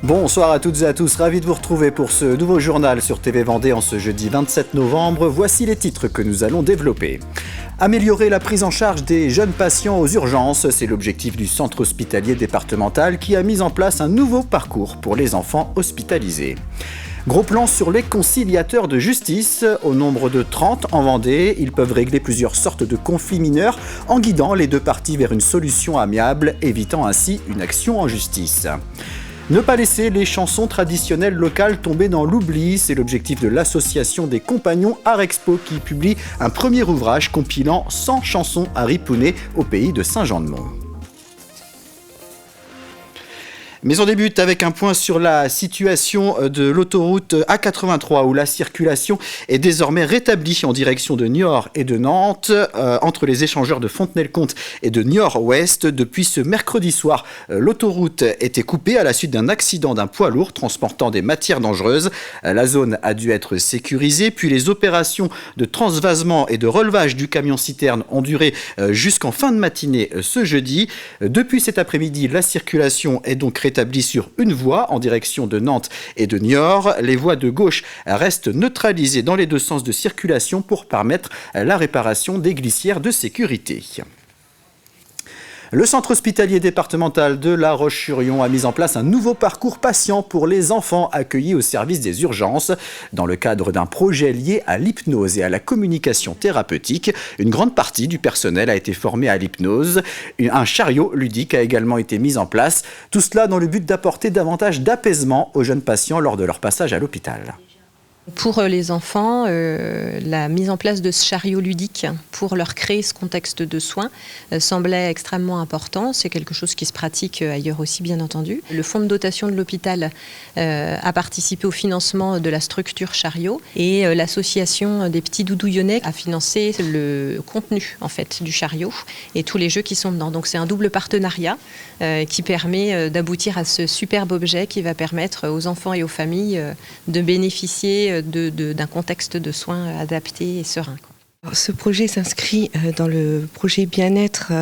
Bonsoir à toutes et à tous, ravi de vous retrouver pour ce nouveau journal sur TV Vendée en ce jeudi 27 novembre. Voici les titres que nous allons développer. Améliorer la prise en charge des jeunes patients aux urgences, c'est l'objectif du centre hospitalier départemental qui a mis en place un nouveau parcours pour les enfants hospitalisés. Gros plan sur les conciliateurs de justice. Au nombre de 30 en Vendée, ils peuvent régler plusieurs sortes de conflits mineurs en guidant les deux parties vers une solution amiable, évitant ainsi une action en justice. Ne pas laisser les chansons traditionnelles locales tomber dans l'oubli, c'est l'objectif de l'association des compagnons Art Expo qui publie un premier ouvrage compilant 100 chansons à ripouner au pays de Saint-Jean-de-Mont. Mais on débute avec un point sur la situation de l'autoroute A83 où la circulation est désormais rétablie en direction de Niort et de Nantes entre les échangeurs de Fontenay-le-Comte et de Niort-Ouest. Depuis ce mercredi soir, l'autoroute était coupée à la suite d'un accident d'un poids lourd transportant des matières dangereuses. La zone a dû être sécurisée, puis les opérations de transvasement et de relevage du camion-citerne ont duré jusqu'en fin de matinée ce jeudi. Depuis cet après-midi, la circulation est donc rétablie sur une voie en direction de Nantes et de Niort. Les voies de gauche restent neutralisées dans les deux sens de circulation pour permettre la réparation des glissières de sécurité. Le centre hospitalier départemental de La Roche-sur-Yon a mis en place un nouveau parcours patient pour les enfants accueillis au service des urgences. Dans le cadre d'un projet lié à l'hypnose et à la communication thérapeutique, une grande partie du personnel a été formé à l'hypnose. Un chariot ludique a également été mis en place. Tout cela dans le but d'apporter davantage d'apaisement aux jeunes patients lors de leur passage à l'hôpital. Pour les enfants, la mise en place de ce chariot ludique pour leur créer ce contexte de soins semblait extrêmement important. C'est quelque chose qui se pratique ailleurs aussi, bien entendu. Le fonds de dotation de l'hôpital a participé au financement de la structure chariot et l'association des petits doudous lyonnais a financé le contenu en fait, du chariot et tous les jeux qui sont dedans. Donc c'est un double partenariat qui permet d'aboutir à ce superbe objet qui va permettre aux enfants et aux familles de bénéficier d'un contexte de soins adapté et serein. Ce projet s'inscrit dans le projet bien-être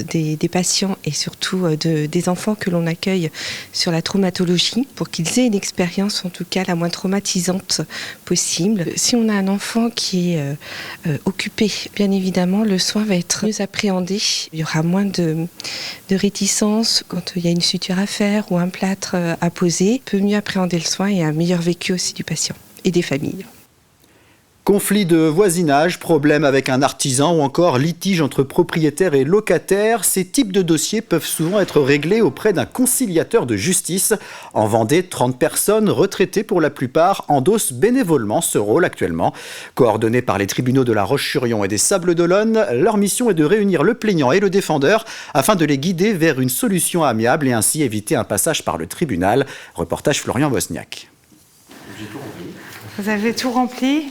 des patients et surtout des enfants que l'on accueille sur la traumatologie pour qu'ils aient une expérience en tout cas la moins traumatisante possible. Si on a un enfant qui est occupé, bien évidemment, le soin va être mieux appréhendé. Il y aura moins de réticence quand il y a une suture à faire ou un plâtre à poser. On peut mieux appréhender le soin et un meilleur vécu aussi du patient et des familles. Conflit de voisinage, problème avec un artisan ou encore litige entre propriétaires et locataires, ces types de dossiers peuvent souvent être réglés auprès d'un conciliateur de justice. En Vendée, 30 personnes, retraitées pour la plupart, endossent bénévolement ce rôle actuellement. Coordonnés par les tribunaux de La Roche-sur-Yon et des Sables-d'Olonne, leur mission est de réunir le plaignant et le défendeur afin de les guider vers une solution amiable et ainsi éviter un passage par le tribunal. Reportage Florian Wozniak. Vous avez tout rempli ?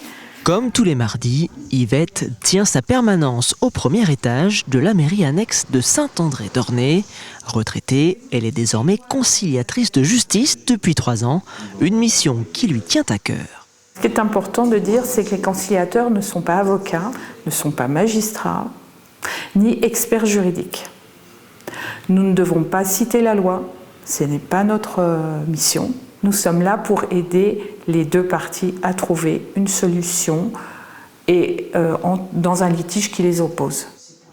Comme tous les mardis, Yvette tient sa permanence au premier étage de la mairie annexe de Saint-André-d'Ornay. Retraitée, elle est désormais conciliatrice de justice depuis 3 ans, une mission qui lui tient à cœur. Ce qui est important de dire, c'est que les conciliateurs ne sont pas avocats, ne sont pas magistrats, ni experts juridiques. Nous ne devons pas citer la loi, ce n'est pas notre mission. Nous sommes là pour aider les deux parties à trouver une solution et dans un litige qui les oppose.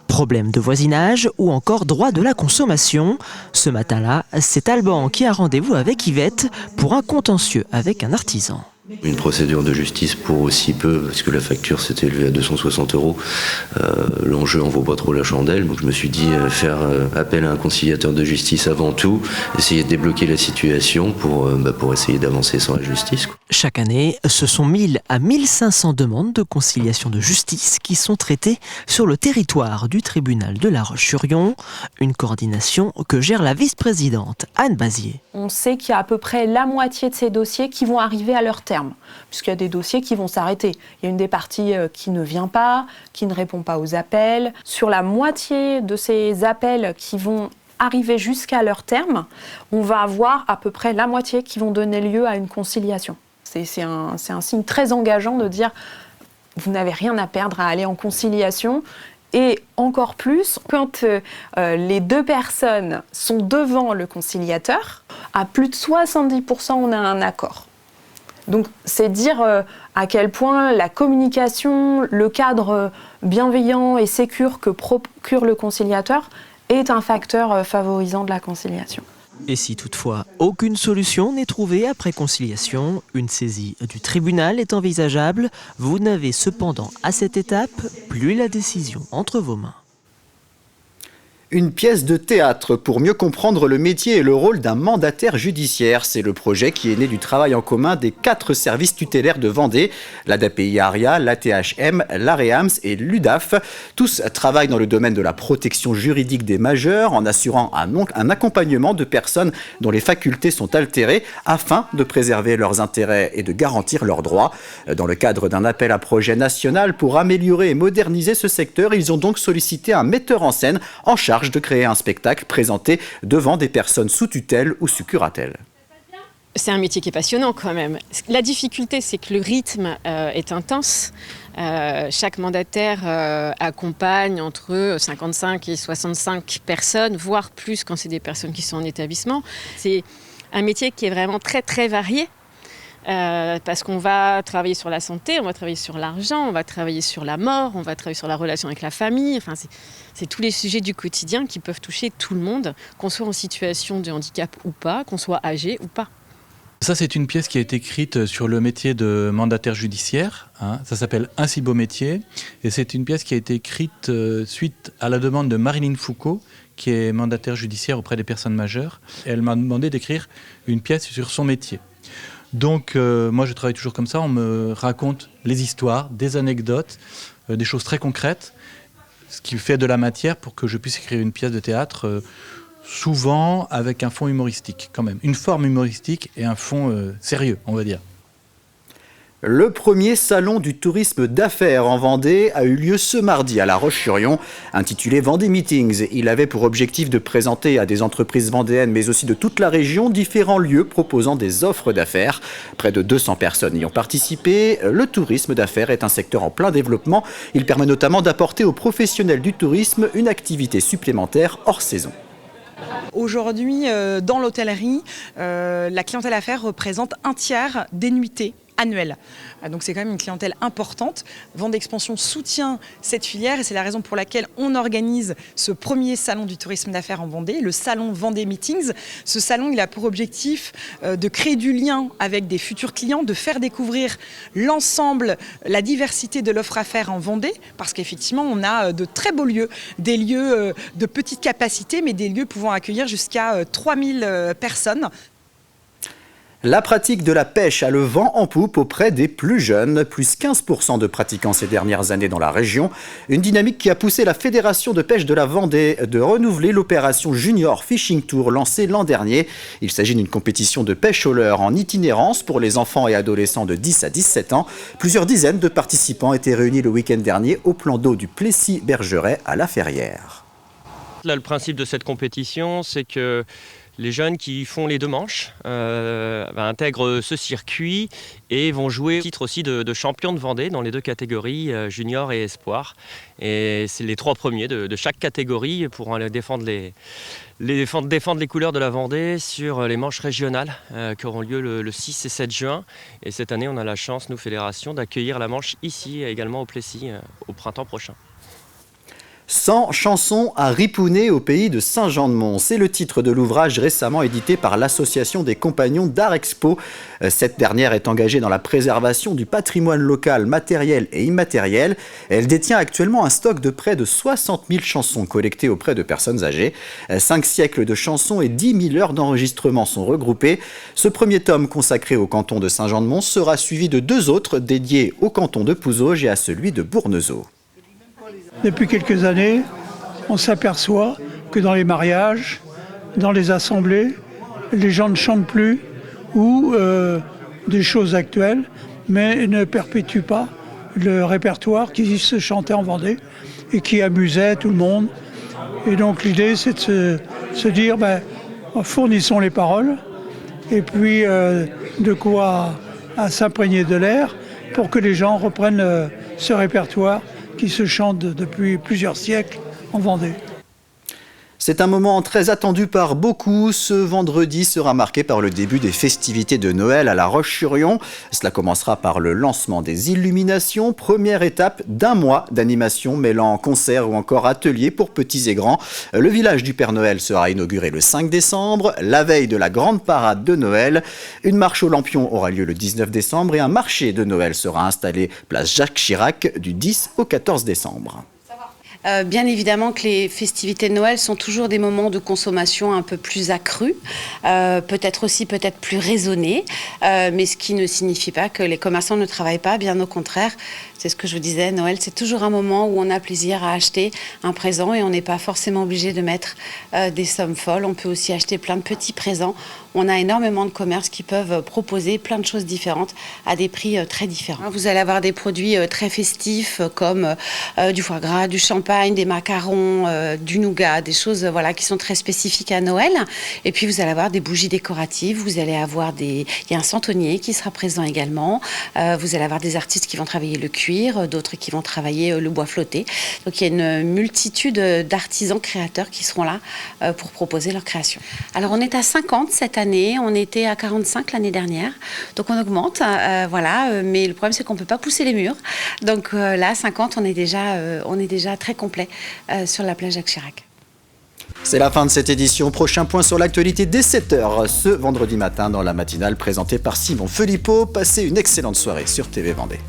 Problème de voisinage ou encore droit de la consommation. Ce matin-là, c'est Alban qui a rendez-vous avec Yvette pour un contentieux avec un artisan. Une procédure de justice pour aussi peu, parce que la facture s'est élevée à 260 €. L'enjeu en vaut pas trop la chandelle, donc je me suis dit faire appel à un conciliateur de justice avant tout, essayer de débloquer la situation pour essayer d'avancer sans la justice. Chaque année, ce sont 1000 à 1500 demandes de conciliation de justice qui sont traitées sur le territoire du tribunal de La Roche-sur-Yon, une coordination que gère la vice-présidente Anne Bazier. On sait qu'il y a à peu près la moitié de ces dossiers qui vont arriver à leur terme, puisqu'il y a des dossiers qui vont s'arrêter. Il y a une des parties qui ne vient pas, qui ne répond pas aux appels. Sur la moitié de ces appels qui vont arriver jusqu'à leur terme, on va avoir à peu près la moitié qui vont donner lieu à une conciliation. C'est un signe très engageant de dire vous n'avez rien à perdre à aller en conciliation. Et encore plus, quand les deux personnes sont devant le conciliateur, à plus de 70%, on a un accord. Donc c'est dire à quel point la communication, le cadre bienveillant et sécure que procure le conciliateur est un facteur favorisant de la conciliation. Et si toutefois aucune solution n'est trouvée après conciliation, une saisie du tribunal est envisageable. Vous n'avez cependant à cette étape plus la décision entre vos mains. Une pièce de théâtre pour mieux comprendre le métier et le rôle d'un mandataire judiciaire. C'est le projet qui est né du travail en commun des 4 services tutélaires de Vendée, l'ADAPI-ARIA, l'ATHM, l'AREAMS et l'UDAF. Tous travaillent dans le domaine de la protection juridique des majeurs en assurant un accompagnement de personnes dont les facultés sont altérées afin de préserver leurs intérêts et de garantir leurs droits. Dans le cadre d'un appel à projet national pour améliorer et moderniser ce secteur, ils ont donc sollicité un metteur en scène en charge de créer un spectacle présenté devant des personnes sous tutelle ou sous curatelle. C'est un métier qui est passionnant quand même. La difficulté, c'est que le rythme est intense. Chaque mandataire accompagne entre 55 et 65 personnes, voire plus quand c'est des personnes qui sont en établissement. C'est un métier qui est vraiment très très varié. Parce qu'on va travailler sur la santé, on va travailler sur l'argent, on va travailler sur la mort, on va travailler sur la relation avec la famille. Enfin, c'est tous les sujets du quotidien qui peuvent toucher tout le monde, qu'on soit en situation de handicap ou pas, qu'on soit âgé ou pas. Ça, c'est une pièce qui a été écrite sur le métier de mandataire judiciaire. Ça s'appelle Un si beau métier. Et c'est une pièce qui a été écrite suite à la demande de Marilyn Foucault, qui est mandataire judiciaire auprès des personnes majeures. Et elle m'a demandé d'écrire une pièce sur son métier. Donc moi je travaille toujours comme ça, on me raconte les histoires, des anecdotes, des choses très concrètes, ce qui fait de la matière pour que je puisse écrire une pièce de théâtre, souvent avec un fond humoristique quand même, une forme humoristique et un fond sérieux, on va dire. Le premier salon du tourisme d'affaires en Vendée a eu lieu ce mardi à La Roche-sur-Yon, intitulé Vendée Meetings. Il avait pour objectif de présenter à des entreprises vendéennes, mais aussi de toute la région, différents lieux proposant des offres d'affaires. Près de 200 personnes y ont participé. Le tourisme d'affaires est un secteur en plein développement. Il permet notamment d'apporter aux professionnels du tourisme une activité supplémentaire hors saison. Aujourd'hui, dans l'hôtellerie, la clientèle affaires représente un tiers des nuitées annuelles. Donc c'est quand même une clientèle importante. Vendée Expansion soutient cette filière et c'est la raison pour laquelle on organise ce premier salon du tourisme d'affaires en Vendée, le salon Vendée Meetings. Ce salon, il a pour objectif de créer du lien avec des futurs clients, de faire découvrir l'ensemble, la diversité de l'offre affaires en Vendée, parce qu'effectivement on a de très beaux lieux, des lieux de petite capacité, mais des lieux pouvant accueillir jusqu'à 3000 personnes. La pratique de la pêche a le vent en poupe auprès des plus jeunes, plus 15% de pratiquants ces dernières années dans la région. Une dynamique qui a poussé la Fédération de pêche de la Vendée de renouveler l'opération Junior Fishing Tour lancée l'an dernier. Il s'agit d'une compétition de pêche au leurre en itinérance pour les enfants et adolescents de 10 à 17 ans. Plusieurs dizaines de participants étaient réunis le week-end dernier au plan d'eau du Plessis-Bergeret à La Ferrière. Là, le principe de cette compétition, c'est que les jeunes qui font les 2 manches intègrent ce circuit et vont jouer au titre aussi de champion de Vendée dans les 2 catégories, junior et espoir. Et c'est les 3 premiers de chaque catégorie pour défendre les couleurs de la Vendée sur les manches régionales qui auront lieu le 6 et 7 juin. Et cette année, on a la chance, nous, Fédération, d'accueillir la manche ici, également au Plessis, au printemps prochain. 100 chansons à ripouner au pays de Saint-Jean-de-Mont. C'est le titre de l'ouvrage récemment édité par l'Association des compagnons d'Art Expo. Cette dernière est engagée dans la préservation du patrimoine local matériel et immatériel. Elle détient actuellement un stock de près de 60 000 chansons collectées auprès de personnes âgées. 5 siècles de chansons et 10 000 heures d'enregistrement sont regroupées. Ce premier tome consacré au canton de Saint-Jean-de-Mont sera suivi de 2 autres dédiés au canton de Pouzauges et à celui de Bournezeau. Depuis quelques années, on s'aperçoit que dans les mariages, dans les assemblées, les gens ne chantent plus ou des choses actuelles, mais ne perpétuent pas le répertoire qui se chantait en Vendée et qui amusait tout le monde. Et donc l'idée, c'est de se dire, fournissons les paroles et puis de quoi s'imprégner de l'air pour que les gens reprennent ce répertoire qui se chante depuis plusieurs siècles en Vendée. C'est un moment très attendu par beaucoup. Ce vendredi sera marqué par le début des festivités de Noël à La Roche-sur-Yon. Cela commencera par le lancement des illuminations, première étape d'un mois d'animation mêlant concerts ou encore ateliers pour petits et grands. Le village du Père Noël sera inauguré le 5 décembre, la veille de la grande parade de Noël. Une marche aux lampions aura lieu le 19 décembre et un marché de Noël sera installé place Jacques Chirac du 10 au 14 décembre. Bien évidemment que les festivités de Noël sont toujours des moments de consommation un peu plus accrus, peut-être plus raisonnés, mais ce qui ne signifie pas que les commerçants ne travaillent pas, bien au contraire. C'est ce que je vous disais, Noël, c'est toujours un moment où on a plaisir à acheter un présent et on n'est pas forcément obligé de mettre des sommes folles. On peut aussi acheter plein de petits présents. On a énormément de commerces qui peuvent proposer plein de choses différentes à des prix très différents. Vous allez avoir des produits très festifs comme du foie gras, du champagne, des macarons, du nougat, des choses qui sont très spécifiques à Noël. Et puis vous allez avoir des bougies décoratives, vous allez avoir il y a un centenier qui sera présent également. Vous allez avoir des artistes qui vont travailler le cuir, d'autres qui vont travailler le bois flotté. Donc il y a une multitude d'artisans créateurs qui seront là pour proposer leur création. Alors on est à 50 cette année, on était à 45 l'année dernière, donc on augmente, mais le problème c'est qu'on ne peut pas pousser les murs. Donc là, 50, on est déjà très complet sur la plage Jacques Chirac. C'est la fin de cette édition. Prochain point sur l'actualité dès 7h ce vendredi matin dans la matinale présentée par Simon Philippot. Passez une excellente soirée sur TV Vendée.